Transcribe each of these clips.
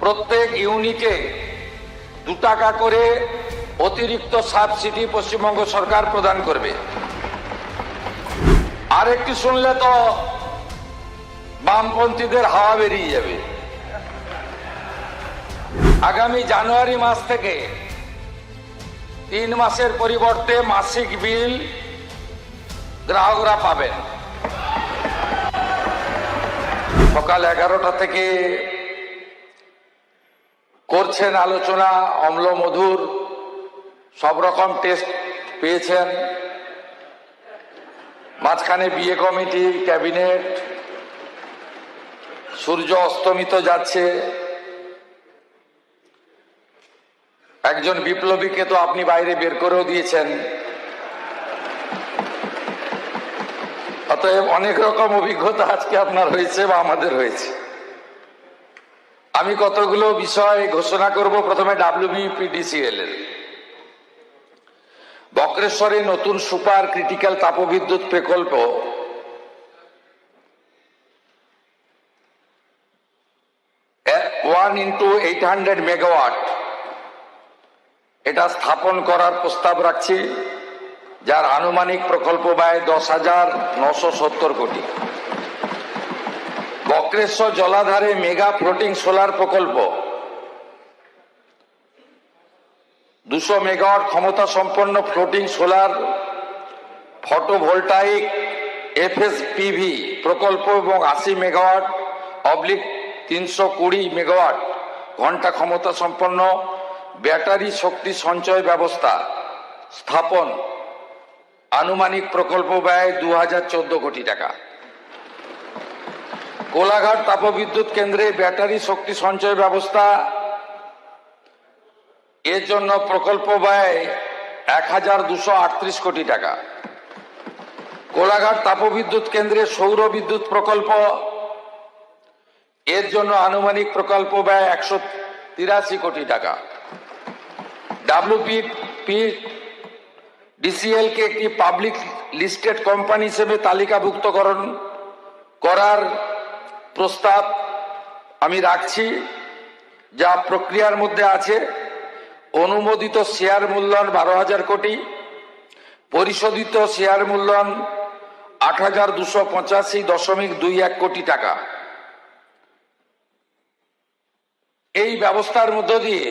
প্রত্যেক ইউনিটে 2 টাকা করে অতিরিক্ত সাবসিডি পশ্চিমবঙ্গ সরকার প্রদান করবে। আরেকটি শুনলে তো বামপন্থীদের হাওয়া বেরিয়ে যাবে। আগামী জানুয়ারি মাস থেকে 3 মাসের পরিবর্তে মাসিক বিল গ্রাহকরা পাবেন। সকাল 11টা থেকে করছেন আলোচনা, অম্ল মধুর সব রকম টেস্ট পেয়েছেন। মাঝখানে বিয়ে কমিটি, ক্যাবিনেট, সূর্য অস্তমিত যাচ্ছে। একজন বিপ্লবীকে তো আপনি বাইরে বের করেও দিয়েছেন। অতএব অনেক রকম অভিজ্ঞতা আজকে আপনার হয়েছে বা আমাদের হয়েছে। আমি কতগুলো বিষয় ঘোষণা করব। প্রথমে WBPDCL এর বক্রেশ্বরে নতুন সুপার ক্রিটিক্যাল তাপবিদ্যুৎ প্রকল্প ওয়ান ইন্টু 800 মেগাওয়াট এটা স্থাপন করার প্রস্তাব রাখছি, যার আনুমানিক প্রকল্প ব্যয় 10,970 কোটি। বক্রেশ্বর জলাধারে মেগা ফ্লোটিং সোলার প্রকল্প 200 মেগাওয়াট ক্ষমতা সম্পন্ন ফ্লোটিং সোলার ফটোভোল্টাইক FSPV প্রকল্প এবং 80 মেগাওয়াট অবলিক 320 মেগাওয়াট ঘন্টা ক্ষমতা সম্পন্ন ব্যাটারি শক্তি সঞ্চয় ব্যবস্থা স্থাপন, আনুমানিক প্রকল্প ব্যয় 2014 কোটি টাকা। কোলাঘাট তাপবিদ্যুৎ কেন্দ্রে ব্যাটারি শক্তি সঞ্চয় ব্যবস্থা, এর জন্য প্রকল্প ব্যয় 1238 কোটি টাকা। কোলাঘাট তাপবিদ্যুৎ কেন্দ্রে সৌর বিদ্যুৎ প্রকল্প, এর জন্য আনুমানিক প্রকল্প ব্যয় 183 কোটি টাকা। WBPDCL কে একটি পাবলিক লিস্টেড কোম্পানি হিসেবে তালিকাভুক্তকরণ করার প্রস্তাব আমি রাখছি, যা প্রক্রিয়ার মধ্যে আছে। অনুমোদিত শেয়ার মূল্যায়ন 12,000 কোটি, পরিশোধিত শেয়ার মূল্যায়ন 8,285.21 কোটি টাকা। এই ব্যবস্থার মধ্য দিয়ে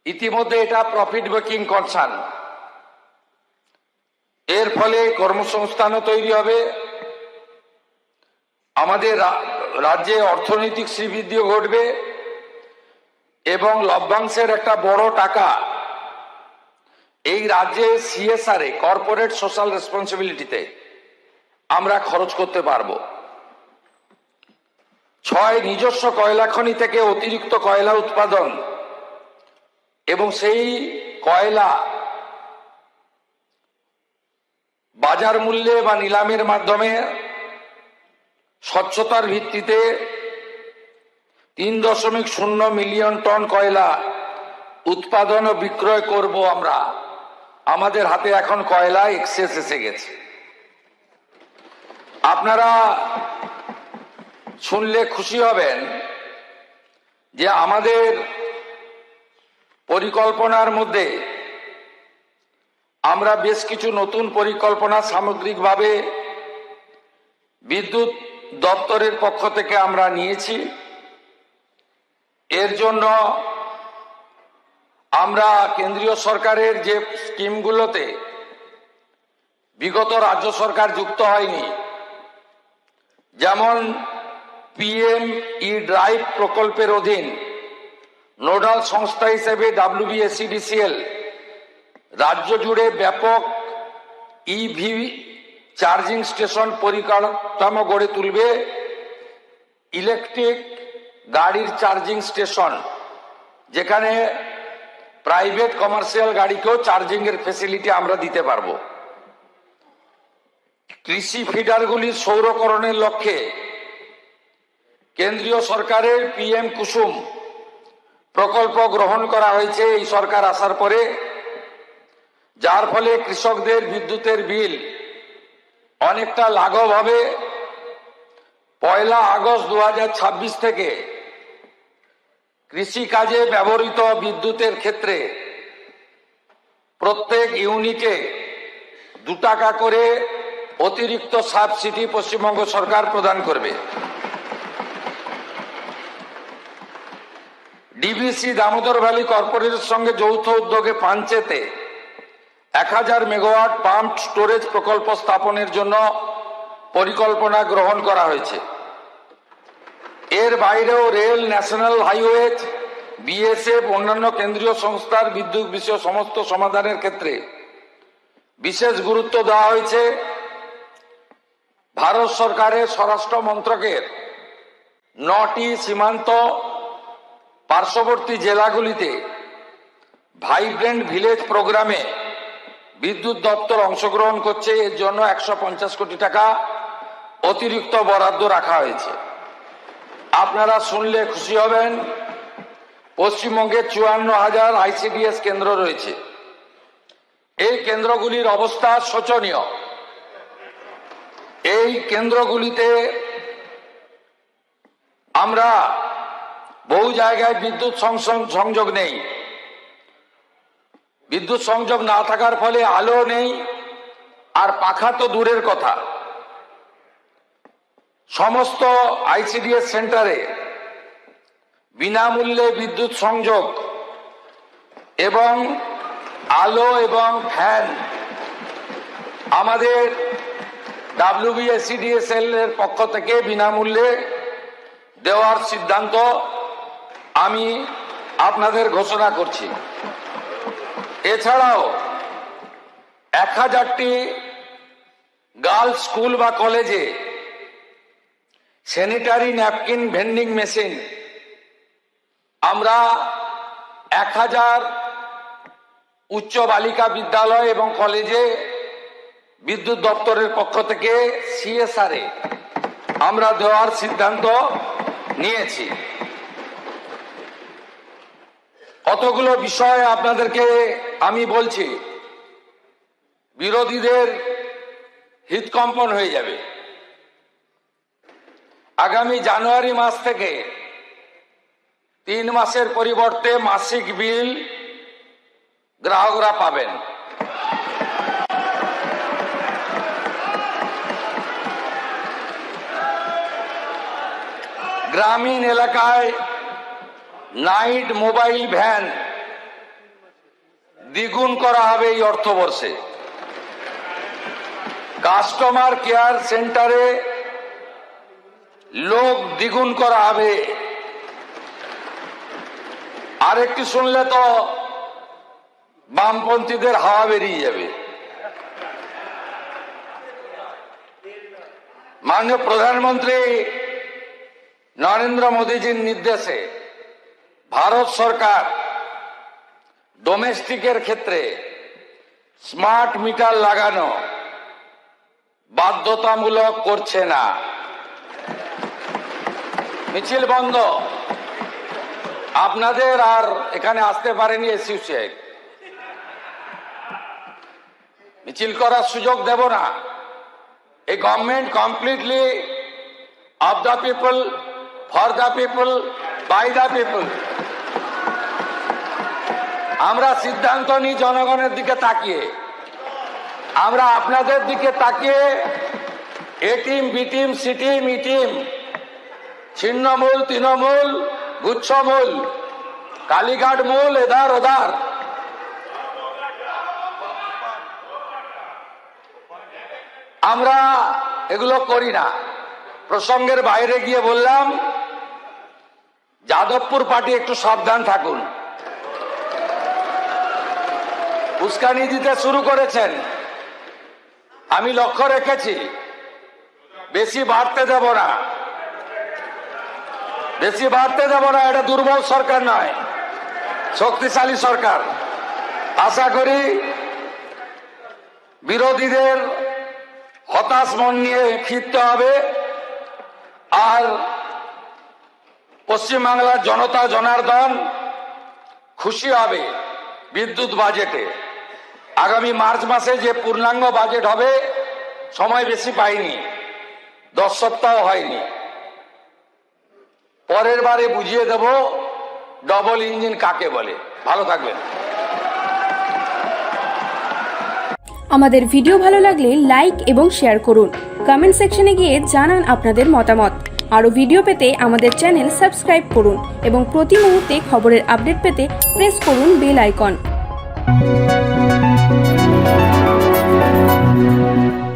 ইতিমধ্যে এটা প্রফিট মেকিং কনসার্ন, এর ফলে কর্মসংস্থানও তৈরি হবে, আমাদের রাজ্যে অর্থনৈতিক শ্রীবৃদ্ধিও ঘটবে এবং লভ্যাংশের একটা বড় টাকা এই রাজ্যে CSR এ কর্পোরেট সোশ্যাল রেসপন্সিবিলিটিতে আমরা খরচ করতে পারবো। 6 নিজস্ব কয়লা খনি থেকে অতিরিক্ত কয়লা উৎপাদন এবং সেই কয়লা বাজার মূল্যে বা নিলামের মাধ্যমে স্বচ্ছতার ভিত্তিতে 3.0 মিলিয়ন টন কয়লা উৎপাদন ও বিক্রয় করব আমরা। আমাদের হাতে এখন কয়লা এক্সেস এসে গেছে। আপনারা শুনলে খুশি হবেন যে আমাদের পরিকল্পনার মধ্যে আমরা বেশ কিছু নতুন পরিকল্পনা সামগ্রিকভাবে বিদ্যুৎ দপ্তরের পক্ষ থেকে আমরা নিয়েছি। এর জন্য আমরা কেন্দ্রীয় সরকারের যে স্কিমগুলোতে বিগত রাজ্য সরকার যুক্ত হয়নি, যেমন PM-E-Drive প্রকল্পের অধীন নোডাল সংস্থা হিসেবে WBSEDCL রাজ্য জুড়ে ব্যাপক EV চার্জিং স্টেশন পরিকাঠামো গড়ে তুলবে। ইলেকট্রিক গাড়ির চার্জিং স্টেশন, যেখানে প্রাইভেট কমার্শিয়াল গাড়িকেও চার্জিং এর ফেসিলিটি আমরা দিতে পারবো। কৃষি ফিডারগুলির সৌরকরণের লক্ষ্যে কেন্দ্রীয় সরকারের PM কুসুম প্রকল্প গ্রহণ করা হয়েছে এই সরকার আসার পরে, যার ফলে কৃষকদের বিদ্যুতের বিল অনেকটা লাঘব হবে। 1 আগস্ট 2026 থেকে কৃষিকাজে ব্যবহৃত বিদ্যুতের ক্ষেত্রে প্রত্যেক ইউনিটে 2 টাকা করে অতিরিক্ত সাবসিডি পশ্চিমবঙ্গ সরকার প্রদান করবে। ডিভিসি দামোদর ভ্যালি কর্পোরেশনের সঙ্গে যৌথ উদ্যোগে পাঞ্চেতে 1000 মেগাওয়াট পাম্প স্টোরেজ প্রকল্প স্থাপনের জন্য পরিকল্পনা গ্রহণ করা হয়েছে। এর বাইরেও রেল, ন্যাশনাল হাইওয়েজ, বিএসএফ, অন্যান্য কেন্দ্রীয় সংস্থার বিদ্যুৎ বিষয় সমস্ত সমাধানের ক্ষেত্রে বিশেষ গুরুত্ব দেওয়া হয়েছে। ভারত সরকারের স্বরাষ্ট্র মন্ত্রকের 9টি সীমান্ত পার্শ্ববর্তী জেলাগুলিতে ভাইব্রেন্ট ভিলেজ প্রোগ্রামে বিদ্যুৎ দপ্তর অংশগ্রহণ করছে। এর জন্য 150 কোটি টাকা অতিরিক্ত বরাদ্দ রাখা হয়েছে। আপনারা শুনলে খুশি হবেন, পশ্চিমবঙ্গে 54,000 আইসিডিএস কেন্দ্র রয়েছে। এই কেন্দ্রগুলির অবস্থা শোচনীয়। এই কেন্দ্রগুলিতে আমরা বহু জায়গায় বিদ্যুৎ সংযোগ নেই। বিদ্যুৎ সংযোগ না থাকার ফলে আলো নেই, আর পাখা তো দূরের কথা। সমস্ত আইসিডিএস সেন্টারে বিনামূল্যে বিদ্যুৎ সংযোগ এবং আলো এবং ফ্যান আমাদের WBSEDSL এর পক্ষ থেকে বিনামূল্যে দেওয়ার সিদ্ধান্ত আমি আপনাদের ঘোষণা করছি। এছাড়াও 1000টি গার্লস স্কুল বা কলেজে স্যানিটারি ন্যাপকিন ভেন্ডিং মেশিন, আমরা 1000 উচ্চ বালিকা বিদ্যালয় এবং কলেজে বিদ্যুৎ দপ্তরের পক্ষ থেকে CSR এ আমরা দেওয়ার সিদ্ধান্ত নিয়েছি। কতগুলো বিষয় আপনাদেরকে আমি বলছি, বিরোধীদের হৃদকম্পন হয়ে যাবে। আগামী জানুয়ারি মাস থেকে 3 মাসের পরিবর্তে মাসিক বিল গ্রাহকরা পাবেন। গ্রামীণ এলাকায় নাইট মোবাইল ভ্যান দ্বিগুণ করা হবে এই অর্থবর্ষে। কাস্টমার কেয়ার সেন্টারে লোক দ্বিগুণ করা হবে। আরেকটি শুনলে তো বামপন্থীদের হাওয়া বেরিয়ে যাবে। মাননীয় প্রধানমন্ত্রী নরেন্দ্র মোদীজির নির্দেশে ভারত সরকার ডোমেস্টিকের ক্ষেত্রে স্মার্ট মিটার লাগানো বাধ্যতামূলক করছে না। মিছিল বন্ধ। আপনাদের আর এখানে আসতে পারেনি এসইউ শেখ, মিছিল করার সুযোগ দেব না। এই government completely of the people, for the people, by the people. আমরা সিদ্ধান্ত নিই জনগণের দিকে তাকিয়ে। আমরা আপনাদের দিকে তাকিয়ে A team, B team, C team, E team, ছিন্নমূল, তৃণমূল, গুচ্ছমূল, কালীঘাট মূল, এধার ওধার, আমরা এগুলো করি না। প্রসঙ্গের বাইরে গিয়ে বললাম, যাদবপুর পার্টি একটু সাবধান থাকুন। উস্কানি দিতে শুরু করেছেন, আমি লক্ষ্য রেখেছি। বেশি বাড়তে দেব না, বেশি বাড়তে দেব না। এটা দুর্বল সরকার নয়, শক্তিশালী সরকার। আশা করি বিরোধীদের হতাশ মন নিয়ে ফিরতে হবে, আর পশ্চিমবাংলার জনতা জনার্দন খুশি হবে বিদ্যুৎ বাজেটে। আগামী মার্চ মাসে যে পূর্ণাঙ্গ বাজেট হবে, সময় বেশি পাইনি, 10 সপ্তাহ হয়নি। পরের বারে বুঝিয়ে দেব ডবল ইঞ্জিন কাকে বলে। ভালো থাকবেন। আমাদের ভিডিও ভালো লাগলে লাইক এবং শেয়ার করুন। কমেন্ট সেকশনে গিয়ে জানান আপনাদের মতামত। আরও ভিডিও পেতে আমাদের চ্যানেল সাবস্ক্রাইব করুন এবং প্রতি মুহূর্তে খবরের আপডেট পেতে প্রেস করুন বেল আইকন।